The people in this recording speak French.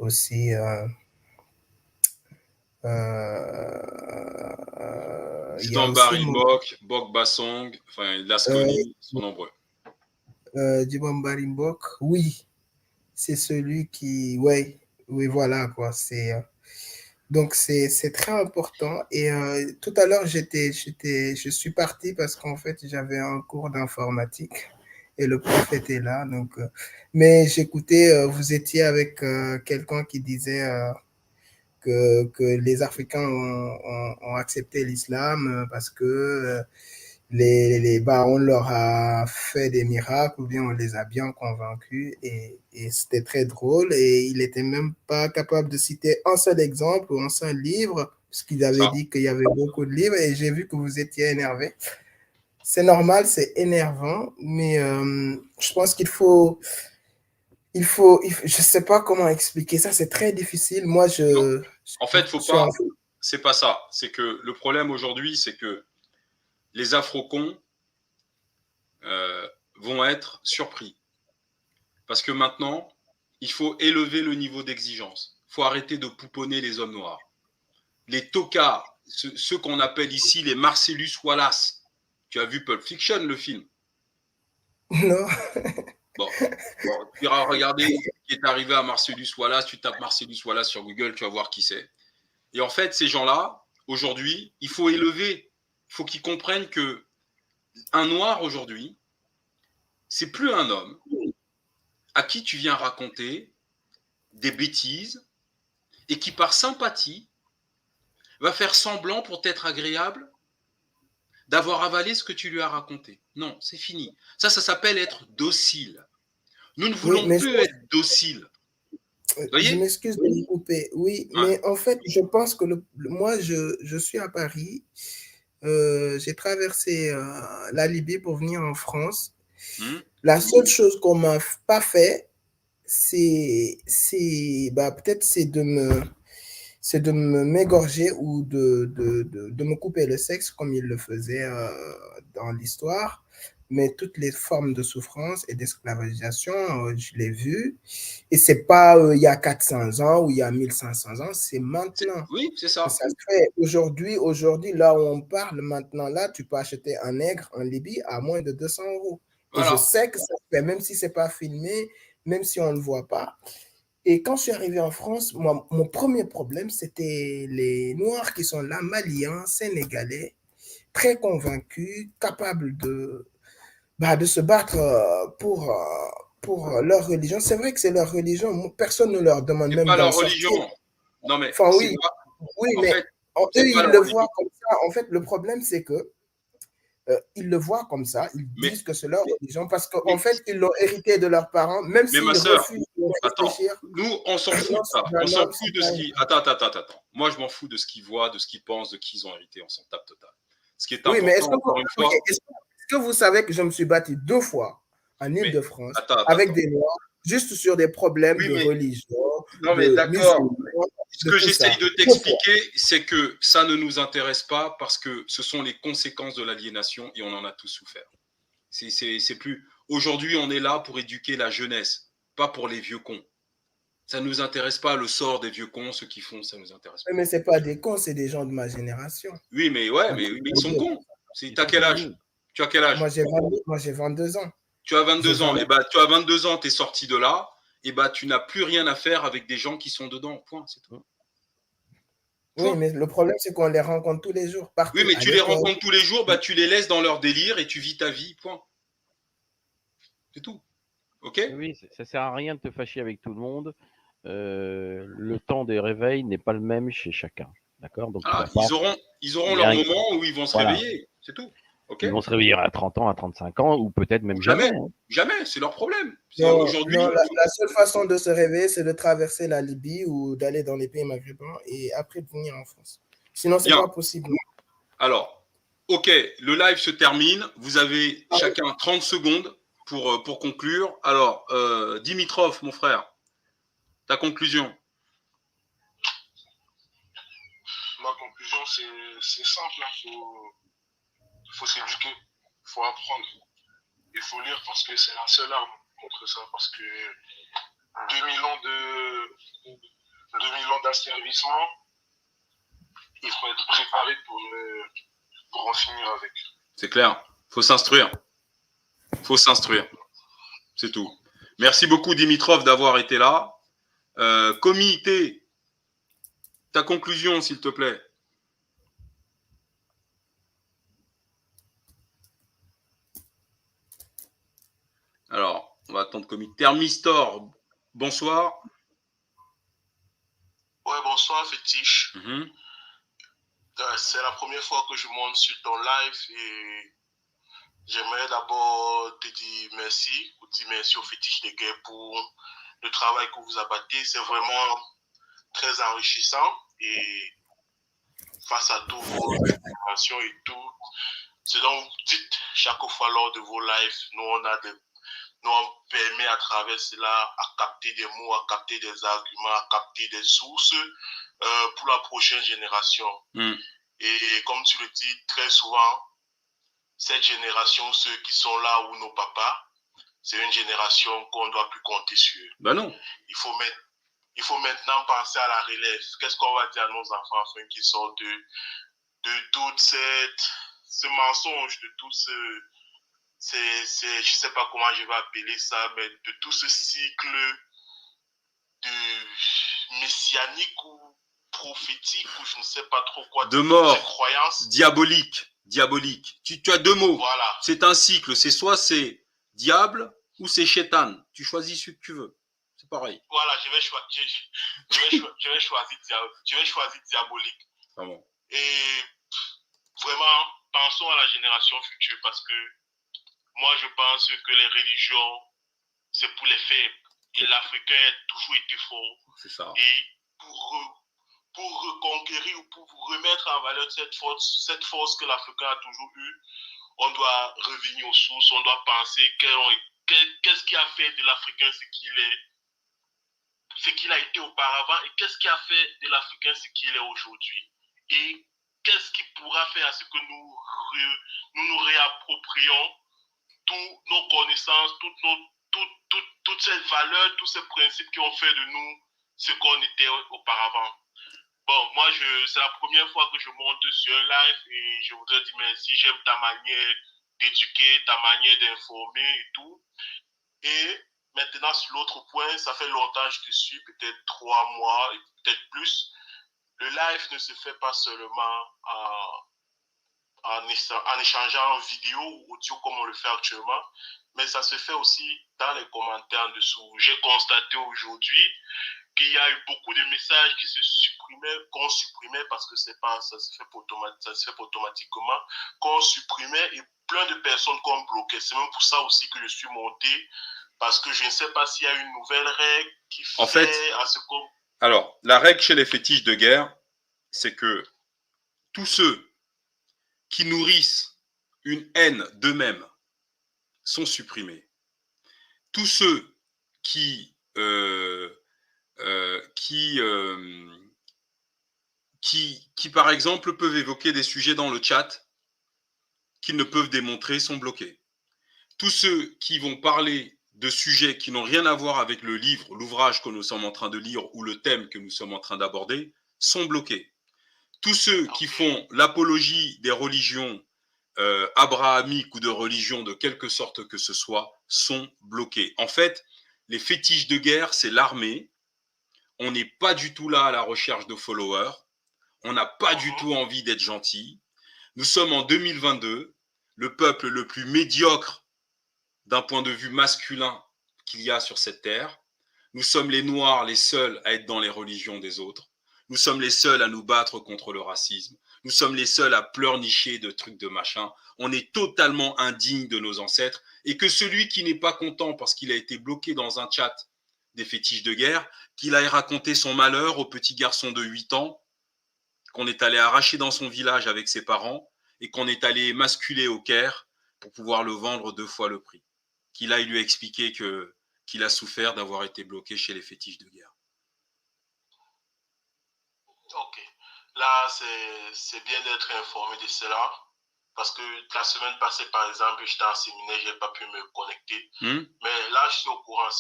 aussi il y a aussi Djidambari Mbok, Bok Bassong, enfin Lasconi, sont nombreux. Djibambari Mbok, oui, c'est celui qui, ouais, oui, voilà quoi. Donc c'est très important. Et tout à l'heure je suis parti parce qu'en fait j'avais un cours d'informatique et le prof était là. Donc, mais j'écoutais, vous étiez avec quelqu'un qui disait que les Africains ont accepté l'islam parce que bah, on leur a fait des miracles ou bien on les a bien convaincus et c'était très drôle et il était même pas capable de citer un seul exemple ou un seul livre parce qu'il avait Ça. dit qu'il y avait beaucoup de livres et j'ai vu que vous étiez énervé. C'est normal, c'est énervant, mais je pense je sais pas comment expliquer ça, c'est très difficile. Moi, Non. je En fait, faut suis en pas. C'est pas ça. C'est que le problème aujourd'hui, c'est que les Afrocons vont être surpris. Parce que maintenant, il faut élever le niveau d'exigence. Il faut arrêter de pouponner les hommes noirs. Les tocards, ceux qu'on appelle ici les Marcellus Wallace. Tu as vu Pulp Fiction, le film? Non. Bon, tu iras regarder ce qui est arrivé à Marcellus Wallace. Tu tapes Marcellus Wallace sur Google, tu vas voir qui c'est. Et en fait, ces gens-là, aujourd'hui, il faut élever. Il faut qu'ils comprennent que un noir aujourd'hui, c'est plus un homme à qui tu viens raconter des bêtises et qui, par sympathie, va faire semblant pour t'être agréable d'avoir avalé ce que tu lui as raconté. Non, c'est fini. Ça s'appelle être docile. Nous ne Oui, voulons mais plus être dociles. Vous je voyez? m'excuse de vous couper. Oui, Ouais. mais en fait, je pense que moi, je suis à Paris. J'ai traversé la Libye pour venir en France. La seule chose qu'on m'a pas fait, bah, peut-être c'est de m'égorger ou de me couper le sexe comme il le faisait dans l'histoire. Mais toutes les formes de souffrance et d'esclavagisation, je l'ai vu. Et c'est pas il y a 400 ans ou il y a 1500 ans, c'est maintenant Oui, c'est que ça. ça se fait. Aujourd'hui, là où on parle maintenant, là, tu peux acheter un nègre en Libye à moins de 200 euros. Et je Voilà. sais que ça se fait, même si c'est pas filmé, même si on ne le voit pas. Et quand je suis arrivé en France, moi, mon premier problème, c'était les Noirs qui sont là, Maliens, Sénégalais, très convaincus, capables bah, de se battre pour leur religion. C'est vrai que c'est leur religion. Personne ne leur demande C'est même pas d'en leur religion. sortir. Non, mais Enfin, c'est oui, pas. oui, En mais fait, eux, c'est pas ils leur le religion. voient comme ça. En fait, le problème, c'est que ils le voient comme ça. Ils Mais, disent que c'est leur religion parce mais, qu'en fait, ils l'ont hérité de leurs parents, même mais ma s'ils sœur, refusent de attends. réfléchir. Nous, on s'en fout Non, de ça. c'est On un s'en homme, fout c'est de pas ce une qui. femme. Attends. Moi, je m'en fous de ce qu'ils voient, de ce qu'ils pensent, de qui ils ont hérité. On s'en tape total. Ce qui est Oui, mais important, encore une ok, fois. est-ce que vous savez que je me suis battu 2 fois en Mais Île-de-France avec attends. des Noirs, juste sur des problèmes Oui, de mais religion, non, mais de d'accord. musulmans, Ce de que tout j'essaye ça. de 2 fois. t'expliquer, c'est que ça ne nous intéresse pas parce que ce sont les conséquences de l'aliénation et on en a tous souffert. C'est plus. Aujourd'hui, on est là pour éduquer la jeunesse, pas pour les vieux cons. Ça ne nous intéresse pas le sort des vieux cons, ceux qui font, ça ne nous intéresse Oui, pas. mais c'est pas des cons, c'est des gens de ma génération. Oui, mais ouais, Entre mais ils les sont deux. cons. Ils T'as sont quel comme âge? nous. Tu as quel âge? Moi, j'ai 22 ans. Tu as J'ai 22 ans. 20. Et bah, tu as 22 ans, tu es sorti de là. Et bah, tu n'as plus rien à faire avec des gens qui sont dedans. Point, c'est tout. Oui, Point. mais le problème, c'est qu'on les rencontre tous les jours, Oui, partout, mais à tu les l'école. rencontres tous les jours, bah, tu les laisses dans leur délire et tu vis ta vie. Point. C'est tout. OK? Oui, ça sert à rien de te fâcher avec tout le monde. Le temps des réveils n'est pas le même chez chacun. D'accord? Donc tu Voilà. vas pas. Ils auront Il y leur a, moment où ils vont se voilà. réveiller. C'est tout. OK? Ils vont se réveiller à 30 ans, à 35 ans, ou peut-être même Ou jamais. jamais. Hein. Jamais. C'est leur problème. Non, Aujourd'hui, non, la seule façon de se réveiller, c'est de traverser la Libye ou d'aller dans les pays maghrébins et après de venir en France. Sinon, c'est bien. pas possible. Alors, OK, le live se termine. Vous avez chacun 30 secondes pour conclure. Alors, Dimitrov, mon frère, ta conclusion. Ma conclusion, c'est simple. Il faut s'éduquer, il faut apprendre, il faut lire parce que c'est la seule arme contre ça. Parce que 2000 ans d'asservissement, il faut être préparé pour en finir avec. C'est clair. Faut s'instruire. Faut s'instruire. C'est tout. Merci beaucoup, Dimitrov, d'avoir été là. Comité, ta conclusion, s'il te plaît. Alors, on va attendre Comité. Thermistor, bonsoir. Ouais, bonsoir, Fétiche. Mhm. C'est la première fois que je monte sur ton live et j'aimerais d'abord te dire merci, ou dire merci au Fétiche de guerre pour le travail que vous abattez. C'est vraiment très enrichissant et face à toutes vos informations et tout, ce dont vous dites chaque fois lors de vos lives, nous on permet à cela à capter des mots, à capter des arguments, à capter des sources pour la prochaine génération. Et comme tu le dis très souvent, cette génération, ceux qui sont là ou nos papas, c'est une génération qu'on ne doit plus compter sur. Ben non. Il faut maintenant penser à la relève. Qu'est-ce qu'on va dire à nos enfants afin qu'ils sortent de tout ce mensonge, de tout je sais pas comment je vais appeler ça, mais de tout ce cycle de messianique ou prophétique ou je ne sais pas trop quoi. De mort. Ces croyances. Diabolique. Tu as deux mots. Voilà. C'est un cycle. C'est soit c'est diable ou c'est chétan. Tu choisis ce que tu veux. C'est pareil. Voilà, je vais choisir diabolique. Ah bon. Et vraiment, pensons à la génération future parce que moi, je pense que les religions, c'est pour les faibles. Et l'Africain a toujours été fort. C'est ça. Et pour reconquérir ou pour remettre en valeur cette force que l'Africain a toujours eue, on doit revenir aux sources, on doit penser qu'est-ce qui a fait de l'Africain ce qu'il a été auparavant et qu'est-ce qui a fait de l'Africain ce qu'il est aujourd'hui. Et qu'est-ce qui pourra faire à ce que nous réapproprions toutes nos connaissances, toutes ces valeurs, tous ces principes qui ont fait de nous ce qu'on était auparavant. Bon, moi, c'est la première fois que je monte sur un live et je voudrais dire merci. J'aime ta manière d'éduquer, ta manière d'informer et tout. Et maintenant, sur l'autre point, ça fait longtemps que je te suis, peut-être 3 mois et peut-être plus. Le live ne se fait pas seulement en échangeant en vidéo ou audio comme on le fait actuellement, mais ça se fait aussi dans les commentaires en dessous. J'ai constaté aujourd'hui qu'il y a eu beaucoup de messages qui se supprimaient, qu'on supprimait parce que ça se fait automatiquement, qu'on supprimait et plein de personnes qu'on bloquait. C'est même pour ça aussi que je suis monté, parce que je ne sais pas s'il y a une nouvelle règle qui fait à ce qu'on... Alors, la règle chez les fétiches de guerre, c'est que tous ceux qui nourrissent une haine d'eux-mêmes sont supprimés. Tous ceux qui par exemple, peuvent évoquer des sujets dans le chat qu'ils ne peuvent démontrer sont bloqués. Tous ceux qui vont parler de sujets qui n'ont rien à voir avec le livre, l'ouvrage que nous sommes en train de lire ou le thème que nous sommes en train d'aborder sont bloqués. Tous ceux qui font l'apologie des religions abrahamiques ou de religions de quelque sorte que ce soit sont bloqués. En fait, les fétiches de guerre, c'est l'armée. On n'est pas du tout là à la recherche de followers. On n'a pas du tout envie d'être gentil. Nous sommes en 2022, le peuple le plus médiocre d'un point de vue masculin qu'il y a sur cette terre. Nous sommes les Noirs les seuls à être dans les religions des autres. Nous sommes les seuls à nous battre contre le racisme. Nous sommes les seuls à pleurnicher de trucs de machin. On est totalement indignes de nos ancêtres. Et que celui qui n'est pas content parce qu'il a été bloqué dans un chat des fétiches de guerre, qu'il aille raconter son malheur au petit garçon de 8 ans qu'on est allé arracher dans son village avec ses parents et qu'on est allé masculer au Caire pour pouvoir le vendre 2 fois le prix. Qu'il aille lui expliquer qu'il a souffert d'avoir été bloqué chez les fétiches de guerre. Ok. Là, c'est bien d'être informé de cela. Parce que la semaine passée, par exemple, j'étais en séminaire, je n'ai pas pu me connecter. Mais là, je suis au courant.